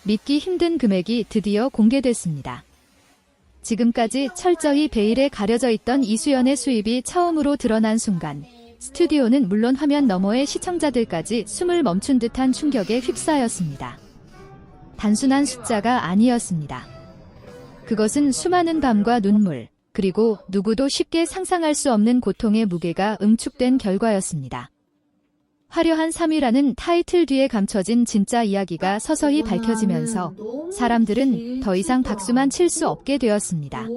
믿기 힘든 금액이 드디어 공개됐습니다. 지금까지 철저히 베일에 가려져 있던 이수연의 수입이 처음으로 드러난 순간 스튜디오는 물론 화면 너머의 시청자들까지 숨을 멈춘 듯한 충격에 휩싸였습니다. 단순한 숫자가 아니었습니다. 그것은 수많은 밤과 눈물, 그리고 누구도 쉽게 상상할 수 없는 고통의 무게가 응축된 결과였습니다. 화려한 3위라는 타이틀 뒤에 감춰진 진짜 이야기가 서서히 밝혀지면서 사람들은 더 이상 박수만 칠 수 없게 되었습니다.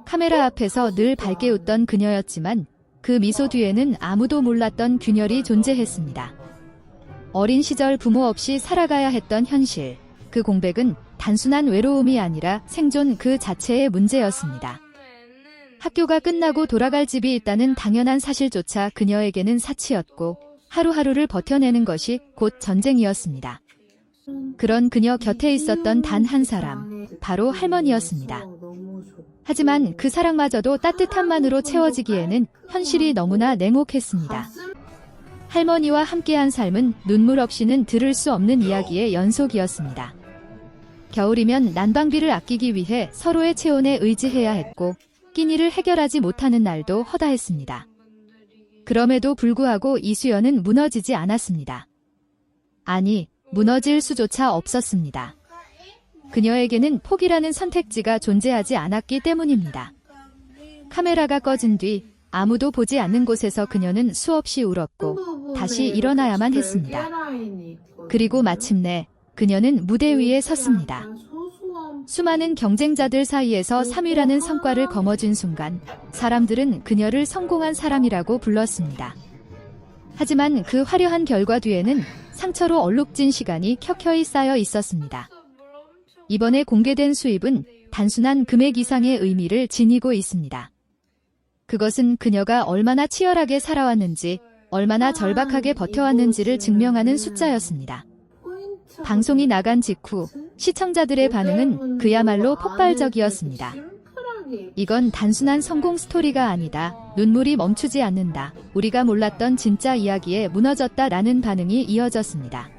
카메라 앞에서 늘 밝게 웃던 그녀였지만 그 미소 뒤에는 아무도 몰랐던 균열이 존재했습니다. 어린 시절 부모 없이 살아가야 했던 현실, 그 공백은 단순한 외로움이 아니라 생존 그 자체의 문제였습니다. 학교가 끝나고 돌아갈 집이 있다는 당연한 사실조차 그녀에게는 사치였고 하루하루를 버텨내는 것이 곧 전쟁이었습니다. 그런 그녀 곁에 있었던 단 한 사람, 바로 할머니였습니다. 하지만 그 사랑마저도 따뜻함만으로 채워지기에는 현실이 너무나 냉혹했습니다. 할머니와 함께한 삶은 눈물 없이는 들을 수 없는 이야기의 연속이었습니다. 겨울이면 난방비를 아끼기 위해 서로의 체온에 의지해야 했고 끼니를 해결하지 못하는 날도 허다했습니다. 그럼에도 불구하고 이수연은 무너지지 않았습니다. 아니, 무너질 수조차 없었습니다. 그녀에게는 포기라는 선택지가 존재하지 않았기 때문입니다. 카메라가 꺼진 뒤 아무도 보지 않는 곳에서 그녀는 수없이 울었고 다시 일어나야만 했습니다. 그리고 마침내 그녀는 무대 위에 섰습니다. 수많은 경쟁자들 사이에서 3위라는 성과를 거머쥔 순간 사람들은 그녀를 성공한 사람이라고 불렀습니다. 하지만 그 화려한 결과 뒤에는 상처로 얼룩진 시간이 켜켜이 쌓여 있었습니다. 이번에 공개된 수입은 단순한 금액 이상의 의미를 지니고 있습니다. 그것은 그녀가 얼마나 치열하게 살아왔는지, 얼마나 절박하게 버텨왔는지를 증명하는 숫자였습니다. 방송이 나간 직후 시청자들의 반응은 그야말로 폭발적이었습니다. 이건 단순한 성공 스토리가 아니다. 눈물이 멈추지 않는다. 우리가 몰랐던 진짜 이야기에 무너졌다라는 반응이 이어졌습니다.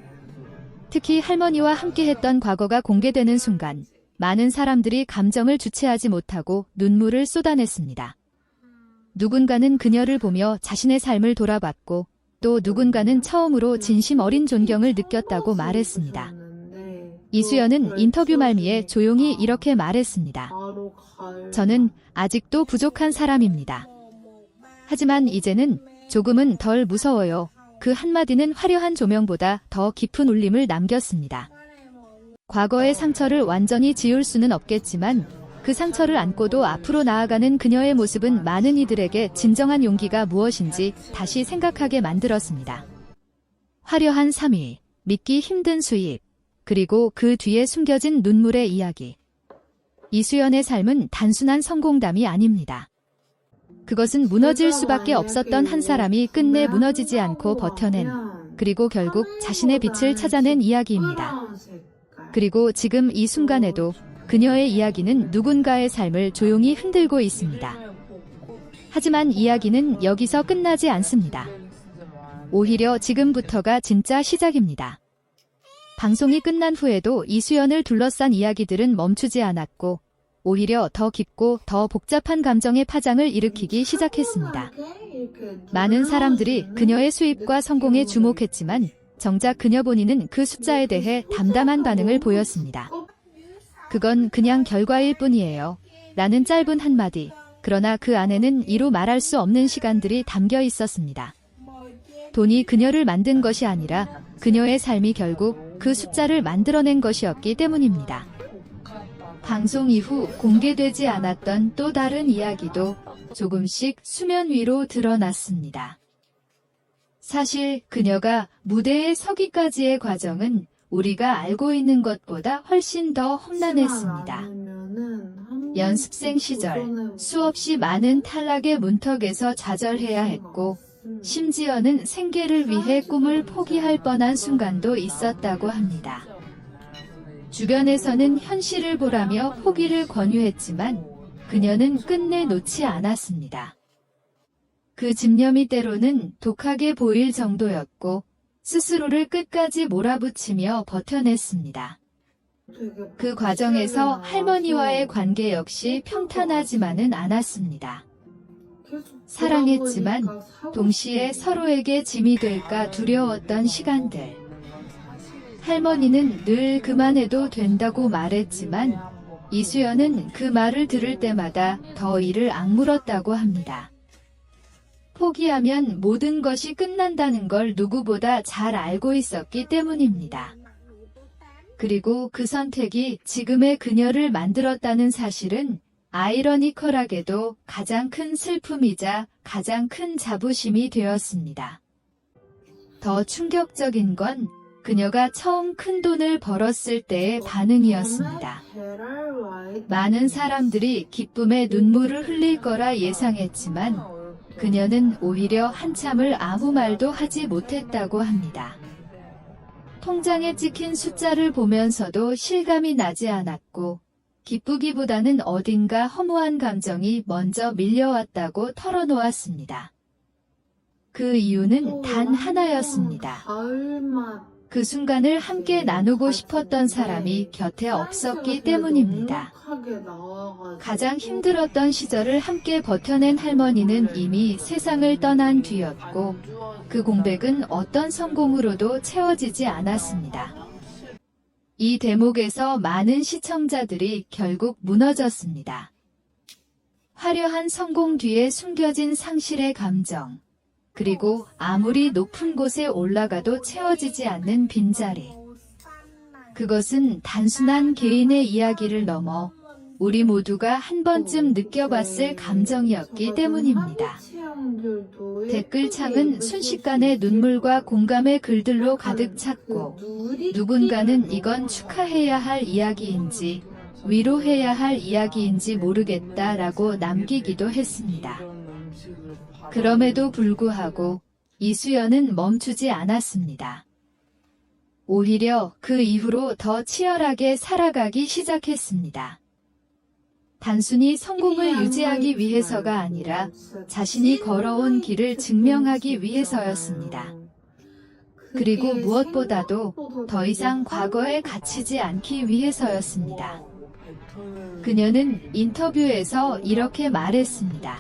특히 할머니와 함께했던 과거가 공개되는 순간 많은 사람들이 감정을 주체하지 못하고 눈물을 쏟아냈습니다. 누군가는 그녀를 보며 자신의 삶을 돌아봤고 또 누군가는 처음으로 진심 어린 존경을 느꼈다고 말했습니다. 이수연은 인터뷰 말미에 조용히 이렇게 말했습니다. 저는 아직도 부족한 사람입니다. 하지만 이제는 조금은 덜 무서워요. 그 한마디는 화려한 조명보다 더 깊은 울림을 남겼습니다. 과거의 상처를 완전히 지울 수는 없겠지만 그 상처를 안고도 앞으로 나아가는 그녀의 모습은 많은 이들에게 진정한 용기가 무엇인지 다시 생각하게 만들었습니다. 화려한 3위, 믿기 힘든 수입, 그리고 그 뒤에 숨겨진 눈물의 이야기. 이수연의 삶은 단순한 성공담이 아닙니다. 그것은 무너질 수밖에 없었던 한 사람이 끝내 무너지지 않고 버텨낸, 그리고 결국 자신의 빛을 찾아낸 이야기입니다. 그리고 지금 이 순간에도 그녀의 이야기는 누군가의 삶을 조용히 흔들고 있습니다. 하지만 이야기는 여기서 끝나지 않습니다. 오히려 지금부터가 진짜 시작입니다. 방송이 끝난 후에도 이수연을 둘러싼 이야기들은 멈추지 않았고 오히려 더 깊고 더 복잡한 감정의 파장을 일으키기 시작했습니다. 많은 사람들이 그녀의 수입과 성공에 주목했지만 정작 그녀 본인은 그 숫자에 대해 담담한 반응을 보였습니다. 그건 그냥 결과일 뿐이에요. 라는 짧은 한마디. 그러나 그 안에는 이루 말할 수 없는 시간들이 담겨 있었습니다. 돈이 그녀를 만든 것이 아니라 그녀의 삶이 결국 그 숫자를 만들어낸 것이었기 때문입니다. 방송 이후 공개되지 않았던 또 다른 이야기도 조금씩 수면 위로 드러났습니다. 사실 그녀가 무대에 서기까지의 과정은 우리가 알고 있는 것보다 훨씬 더 험난했습니다. 연습생 시절 수없이 많은 탈락의 문턱에서 좌절해야 했고 심지어는 생계를 위해 꿈을 포기할 뻔한 순간도 있었다고 합니다. 주변에서는 현실을 보라며 포기를 권유했지만 그녀는 끝내 놓지 않았습니다. 그 집념이 때로는 독하게 보일 정도였고 스스로를 끝까지 몰아붙이며 버텨냈습니다. 그 과정에서 할머니와의 관계 역시 평탄하지만은 않았습니다. 사랑했지만 동시에 서로에게 짐이 될까 두려웠던 시간들. 할머니는 늘 그만해도 된다고 말했지만 이수연은 그 말을 들을 때마다 더 이를 악물었다고 합니다. 포기하면 모든 것이 끝난다는 걸 누구보다 잘 알고 있었기 때문입니다. 그리고 그 선택이 지금의 그녀를 만들었다는 사실은 아이러니컬하게도 가장 큰 슬픔이자 가장 큰 자부심이 되었습니다. 더 충격적인 건 그녀가 처음 큰 돈을 벌었을 때의 반응이었습니다. 많은 사람들이 기쁨에 눈물을 흘릴 거라 예상했지만 그녀는 오히려 한참을 아무 말도 하지 못했다고 합니다. 통장에 찍힌 숫자를 보면서도 실감이 나지 않았고 기쁘기보다는 어딘가 허무한 감정이 먼저 밀려왔다고 털어놓았습니다. 그 이유는 단 하나였습니다. 그 순간을 함께 나누고 싶었던 사람이 곁에 없었기 때문입니다. 가장 힘들었던 시절을 함께 버텨낸 할머니는 이미 세상을 떠난 뒤였고 그 공백은 어떤 성공으로도 채워지지 않았습니다. 이 대목에서 많은 시청자들이 결국 무너졌습니다. 화려한 성공 뒤에 숨겨진 상실의 감정, 그리고 아무리 높은 곳에 올라가도 채워지지 않는 빈자리. 그것은 단순한 개인의 이야기를 넘어 우리 모두가 한 번쯤 느껴봤을 감정이었기 때문입니다. 댓글창은 순식간에 눈물과 공감의 글들로 가득 찼고 누군가는 이건 축하해야 할 이야기인지 위로해야 할 이야기인지 모르겠다라고 남기기도 했습니다. 그럼에도 불구하고 이수연은 멈추지 않았습니다. 오히려 그 이후로 더 치열하게 살아가기 시작했습니다. 단순히 성공을 유지하기 위해서가 아니라 자신이 걸어온 길을 증명하기 위해서였습니다. 그리고 무엇보다도 더 이상 과거에 갇히지 않기 위해서였습니다. 그녀는 인터뷰에서 이렇게 말했습니다.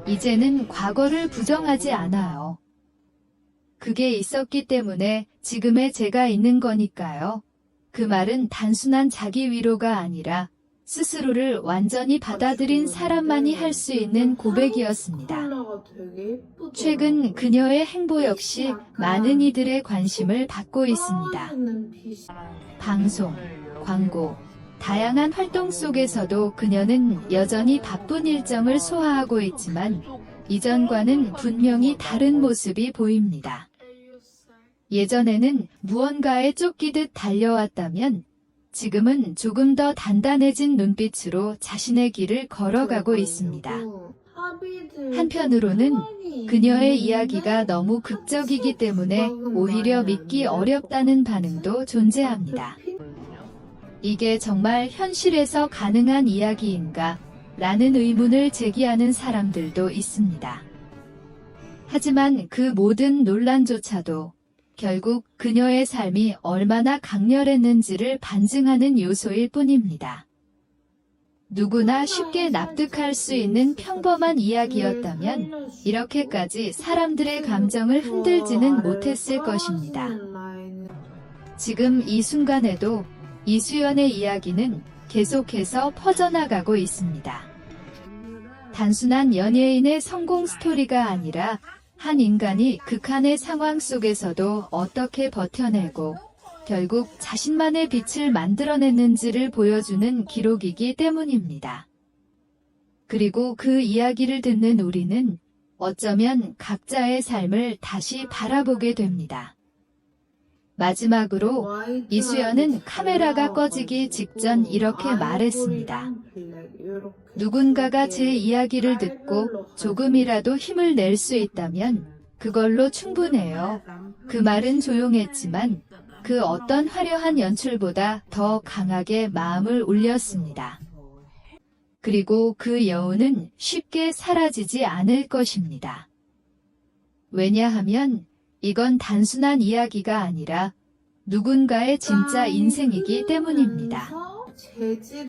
이제는 과거를 부정하지 않아요. 그게 있었기 때문에 지금의 제가 있는 거니까요. 그 말은 단순한 자기 위로가 아니라 스스로를 완전히 받아들인 사람만이 할 수 있는 고백이었습니다. 최근 그녀의 행보 역시 많은 이들의 관심을 받고 있습니다. 방송, 광고, 다양한 활동 속에서도 그녀는 여전히 바쁜 일정을 소화하고 있지만 이전과는 분명히 다른 모습이 보입니다. 예전에는 무언가에 쫓기듯 달려왔다면 지금은 조금 더 단단해진 눈빛으로 자신의 길을 걸어가고 있습니다. 한편으로는 그녀의 이야기가 너무 극적이기 때문에 오히려 믿기 어렵다는 반응도 존재합니다. 이게 정말 현실에서 가능한 이야기인가? 라는 의문을 제기하는 사람들도 있습니다. 하지만 그 모든 논란조차도 결국 그녀의 삶이 얼마나 강렬했는지를 반증하는 요소일 뿐입니다. 누구나 쉽게 납득할 수 있는 평범한 이야기였다면 이렇게까지 사람들의 감정을 흔들지는 못했을 것입니다. 지금 이 순간에도 이수연의 이야기는 계속해서 퍼져나가고 있습니다. 단순한 연예인의 성공 스토리가 아니라 한 인간이 극한의 상황 속에서도 어떻게 버텨내고 결국 자신만의 빛을 만들어냈는지를 보여주는 기록이기 때문입니다. 그리고 그 이야기를 듣는 우리는 어쩌면 각자의 삶을 다시 바라보게 됩니다. 마지막으로 이수연은 카메라가 꺼지기 직전 이렇게 말했습니다. 누군가가 제 이야기를 듣고 조금이라도 힘을 낼 수 있다면 그걸로 충분해요. 그 말은 조용했지만 그 어떤 화려한 연출보다 더 강하게 마음을 울렸습니다. 그리고 그 여운은 쉽게 사라지지 않을 것입니다. 왜냐하면 이건 단순한 이야기가 아니라 누군가의 진짜 인생이기 때문입니다. 재질